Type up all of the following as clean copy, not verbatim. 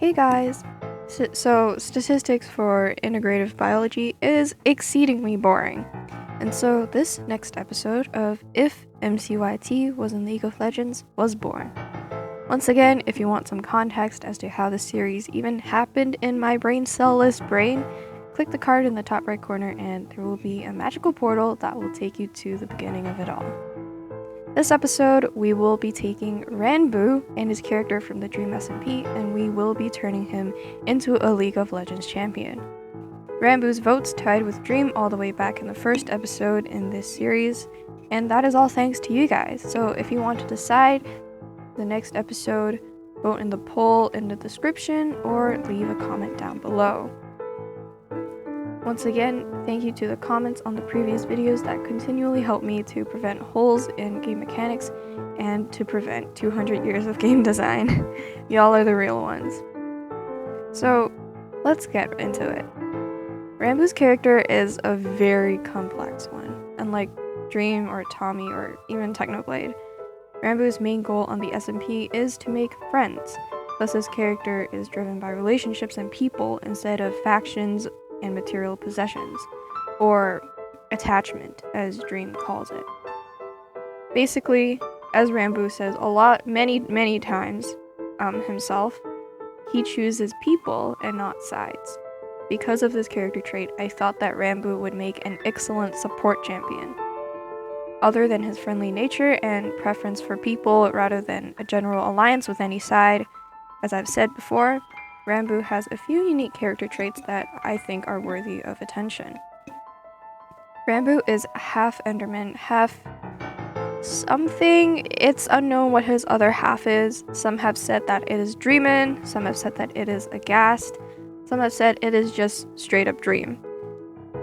Hey guys! So, statistics for integrative biology is exceedingly boring. And so, this next episode of If MCYT Was in League of Legends was born. Once again, if you want some context as to how the series even happened in my brain cell-less brain, click the card in the top right corner and there will be a magical portal that will take you to the beginning of it all. This episode, we will be taking Ranboo and his character from the Dream SMP, and we will be turning him into a League of Legends champion. Ranboo's votes tied with Dream all the way back in the first episode in this series, and that is all thanks to you guys. So if you want to decide the next episode, vote in the poll in the description or leave a comment down below. Once again, thank you to the comments on the previous videos that continually help me to prevent holes in game mechanics and to prevent 200 years of game design. Y'all are the real ones. So, let's get into it. Ranboo's character is a very complex one. Unlike Dream or Tommy or even Technoblade, Ranboo's main goal on the SMP is to make friends. Thus, his character is driven by relationships and people instead of factions and material possessions, or attachment, as Dream calls it. Basically, as Ranboo says many times himself, he chooses people and not sides. Because of this character trait, I thought that Ranboo would make an excellent support champion. Other than his friendly nature and preference for people rather than a general alliance with any side, as I've said before, Ranboo has a few unique character traits that I think are worthy of attention. Ranboo is half Enderman, half something. It's unknown what his other half is. Some have said that it is Dreamin', some have said that it is Aghast, some have said it is just straight up Dream.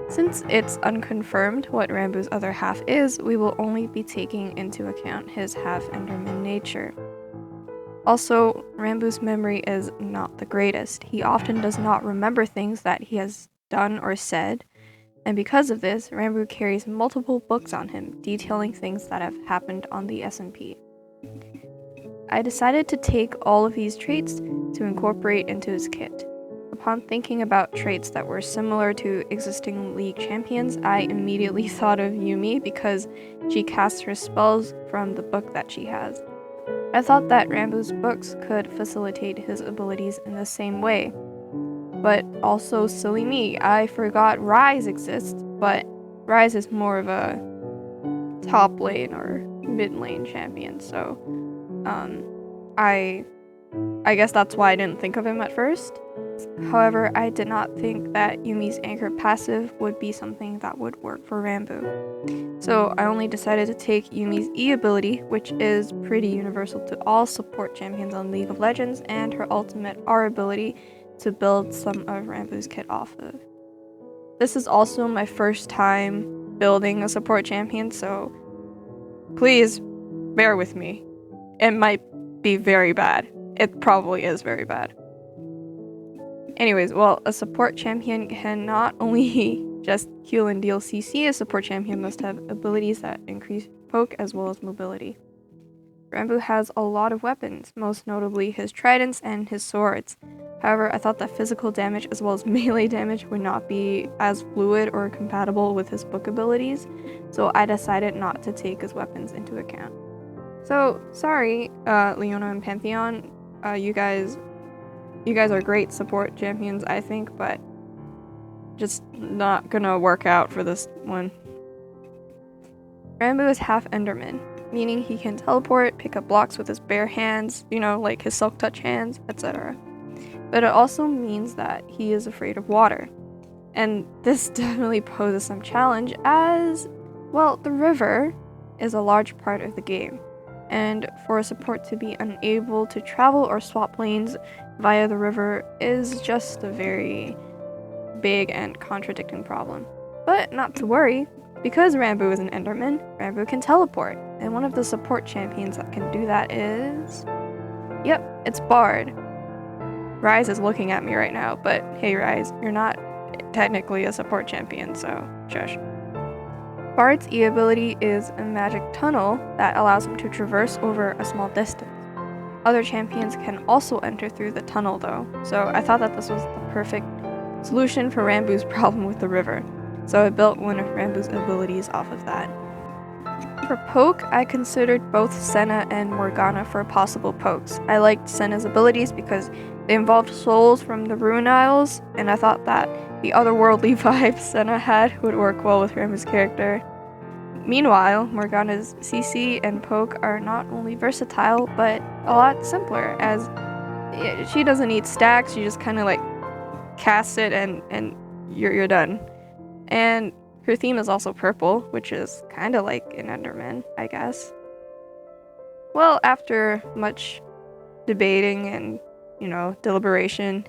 Since it's unconfirmed what Ranboo's other half is, we will only be taking into account his half Enderman nature. Also, Ranboo's memory is not the greatest. He often does not remember things that he has done or said, and because of this, Ranboo carries multiple books on him, detailing things that have happened on the SMP. I decided to take all of these traits to incorporate into his kit. Upon thinking about traits that were similar to existing League champions, I immediately thought of Yuumi because she casts her spells from the book that she has. I thought that Ranboo's books could facilitate his abilities in the same way. But also, silly me, I forgot Ryze exists, but Ryze is more of a top lane or mid lane champion, so I guess that's why I didn't think of him at first. However, I did not think that Yuumi's anchor passive would be something that would work for Ranboo. So I only decided to take Yuumi's E ability, which is pretty universal to all support champions on League of Legends, and her ultimate R ability to build some of Ranboo's kit off of. This is also my first time building a support champion, so please bear with me. It might be very bad. It probably is very bad. Anyways, well, a support champion can not only just heal and deal CC, a support champion must have abilities that increase poke as well as mobility. Ranboo has a lot of weapons, most notably his tridents and his swords. However, I thought that physical damage as well as melee damage would not be as fluid or compatible with his book abilities, so I decided not to take his weapons into account. So, sorry, Leona and Pantheon, you guys are great support champions, I think, but just not gonna work out for this one. Ranboo is half Enderman, meaning he can teleport, pick up blocks with his bare hands, like his Silk Touch hands, etc. But it also means that he is afraid of water. And this definitely poses some challenge as, well, the river is a large part of the game. And for a support to be unable to travel or swap lanes via the river is just a very big and contradicting problem. But not to worry, because Ranboo is an Enderman, Ranboo can teleport, and one of the support champions that can do that is... Yep, it's Bard. Ryze is looking at me right now, but hey Ryze, you're not technically a support champion, so shush. Bard's E ability is a magic tunnel that allows him to traverse over a small distance. Other champions can also enter through the tunnel though, so I thought that this was the perfect solution for Ranboo's problem with the river. So I built one of Ranboo's abilities off of that. For poke, I considered both Senna and Morgana for possible pokes. I liked Senna's abilities because they involved souls from the Ruin Isles, and I thought that the otherworldly vibe Senna had would work well with Ranboo's character. Meanwhile, Morgana's CC and poke are not only versatile, but a lot simpler, as she doesn't need stacks, you just kind of like cast it and you're done. And her theme is also purple, which is kind of like an Enderman, I guess. Well, after much debating and, deliberation,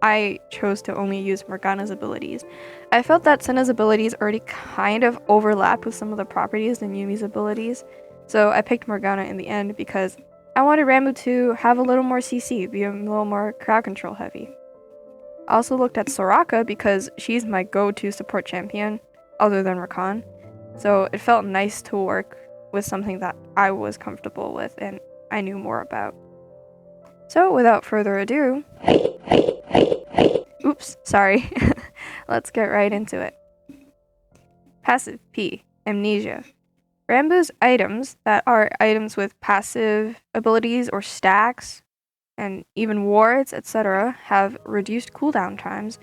I chose to only use Morgana's abilities. I felt that Senna's abilities already kind of overlapped with some of the properties in Yumi's abilities, so I picked Morgana in the end because I wanted Ranboo to have a little more CC, be a little more crowd control heavy. I also looked at Soraka because she's my go-to support champion, other than Rakan, so it felt nice to work with something that I was comfortable with and I knew more about. So without further ado, oops, sorry, let's get right into it. Passive P, Amnesia. Ranboo's items that are items with passive abilities or stacks, and even wards, etc., have reduced cooldown times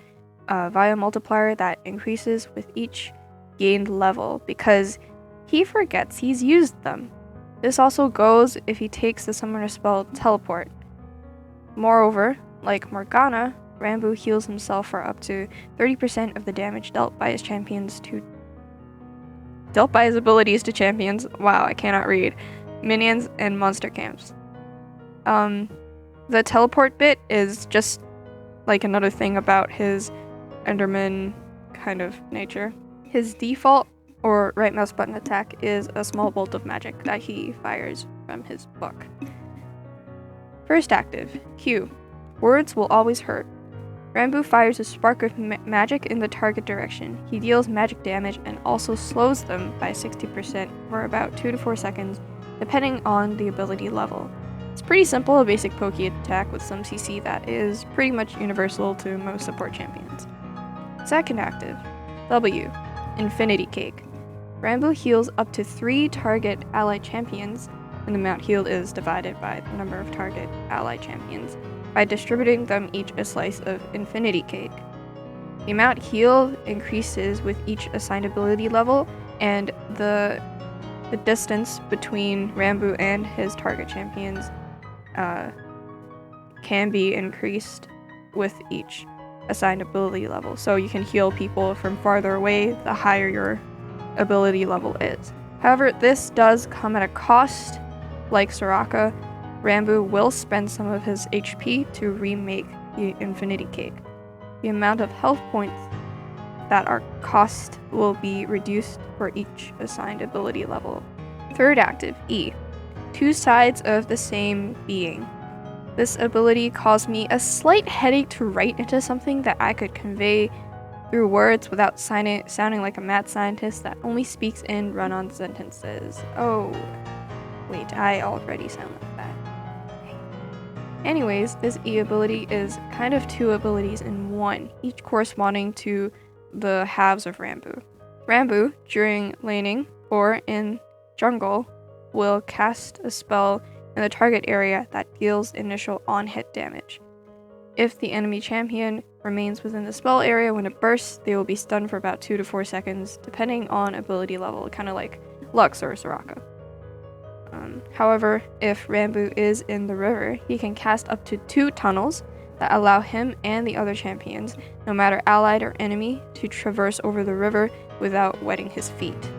via a multiplier that increases with each gained level because he forgets he's used them. This also goes if he takes the summoner spell Teleport. Moreover, like Morgana, Ranboo heals himself for up to 30% of the damage dealt by his abilities to champions. Wow, I cannot read. Minions and monster camps. The teleport bit is just like another thing about his Enderman kind of nature. His default or right mouse button attack is a small bolt of magic that he fires from his book. First active, Q. Words will always hurt. Ranboo fires a spark of magic in the target direction. He deals magic damage and also slows them by 60% for about 2 to 4 seconds, depending on the ability level. It's pretty simple, a basic pokey attack with some CC that is pretty much universal to most support champions. Second active, W. Infinity Cake. Ranboo heals up to 3 target allied champions, and the amount healed is divided by the number of target allied champions, by distributing them each a slice of Infinity Cake. The amount healed increases with each assigned ability level, and the distance between Ranboo and his target champions can be increased with each assigned ability level. So you can heal people from farther away the higher your ability level is. However, this does come at a cost. Like Soraka, Ranboo will spend some of his HP to remake the Infinity Cake. The amount of health points that are cost will be reduced for each assigned ability level. Third active, E. 2 sides of the same being. This ability caused me a slight headache to write into something that I could convey through words without sounding like a mad scientist that only speaks in run-on sentences. Oh, wait, I already sound like that. Anyways, this E ability is kind of 2 abilities in one, each corresponding to the halves of Ranboo. Ranboo, during laning or in jungle, will cast a spell in the target area that deals initial on-hit damage. If the enemy champion remains within the spell area when it bursts, they will be stunned for about 2 to 4 seconds, depending on ability level, kind of like Lux or Soraka. However, if Ranboo is in the river, he can cast up to 2 tunnels that allow him and the other champions, no matter allied or enemy, to traverse over the river without wetting his feet.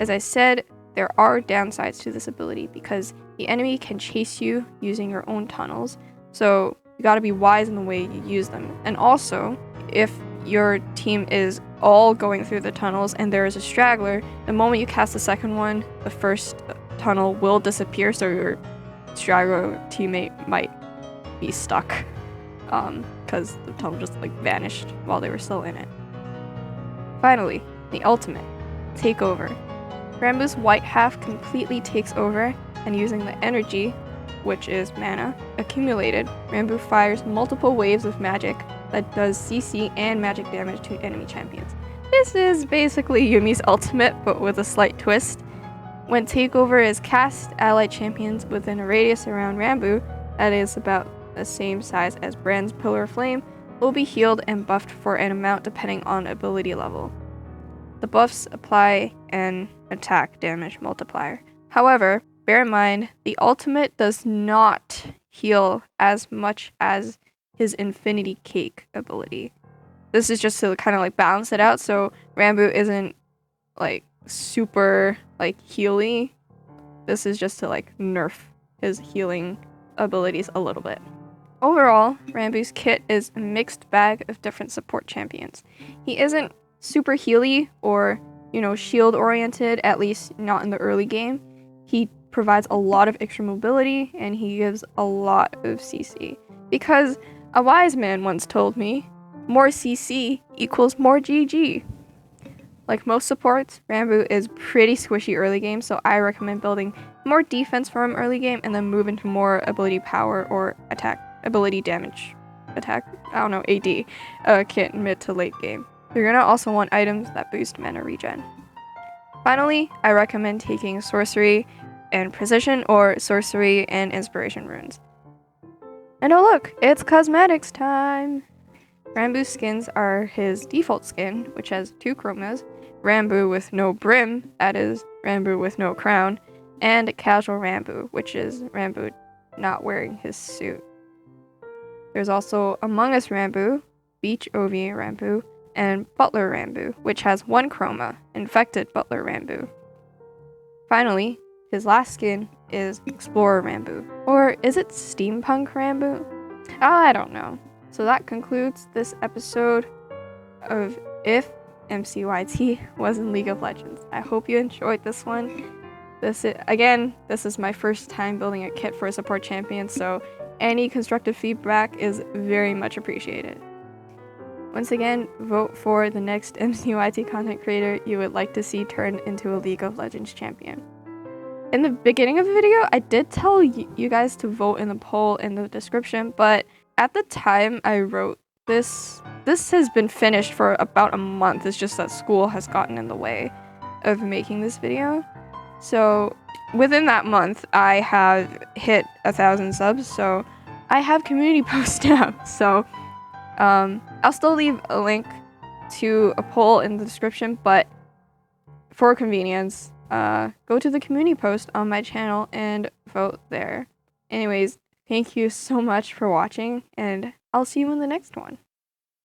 As I said, there are downsides to this ability because the enemy can chase you using your own tunnels, so you gotta be wise in the way you use them. And also, if your team is all going through the tunnels and there is a straggler, the moment you cast the second one, the first tunnel will disappear, so your straggler teammate might be stuck because the tunnel just vanished while they were still in it. Finally, the ultimate, Takeover. Ranboo's white half completely takes over, and using the energy which is mana, accumulated, Ranboo fires multiple waves of magic that does CC and magic damage to enemy champions. This is basically Yumi's ultimate, but with a slight twist. When Takeover is cast, allied champions within a radius around Ranboo, that is about the same size as Brand's Pillar of Flame, will be healed and buffed for an amount depending on ability level. The buffs apply an attack damage multiplier. However, bear in mind, the ultimate does not heal as much as his Infinity Cake ability. This is just to kind of like balance it out, so Ranboo isn't like super like healy. This is just to like nerf his healing abilities a little bit. Overall, Ranboo's kit is a mixed bag of different support champions. He isn't super healy or, shield oriented, at least not in the early game. He provides a lot of extra mobility and he gives a lot of CC. Because a wise man once told me, more CC equals more GG. Like most supports, Ranboo is pretty squishy early game, so I recommend building more defense for him early game and then move into more ability power or attack, ability damage, attack, AD, kit mid to late game. You're gonna also want items that boost mana regen. Finally, I recommend taking sorcery and precision or sorcery and inspiration runes. And oh look, it's cosmetics time! Ranboo's skins are his default skin, which has 2 chromas, Ranboo with no brim, that is Ranboo with no crown, and casual Ranboo, which is Ranboo not wearing his suit. There's also Among Us Ranboo, Beach OVA Ranboo, and Butler Ranboo, which has 1 chroma, Infected Butler Ranboo. Finally, his last skin is Explorer Ranboo, or is it Steampunk Ranboo? I don't know. So that concludes this episode of If MCYT was in League of Legends. I hope you enjoyed this one. This is my first time building a kit for a support champion, so any constructive feedback is very much appreciated. Once again, vote for the next MCYT content creator you would like to see turned into a League of Legends champion. In the beginning of the video, I did tell you guys to vote in the poll in the description, but at the time I wrote this has been finished for about a month. It's just that school has gotten in the way of making this video. So within that month, I have hit 1,000 subs, so I have community posts now. So I'll still leave a link to a poll in the description, but for convenience, go to the community post on my channel and vote there. Anyways, thank you so much for watching, and I'll see you in the next one.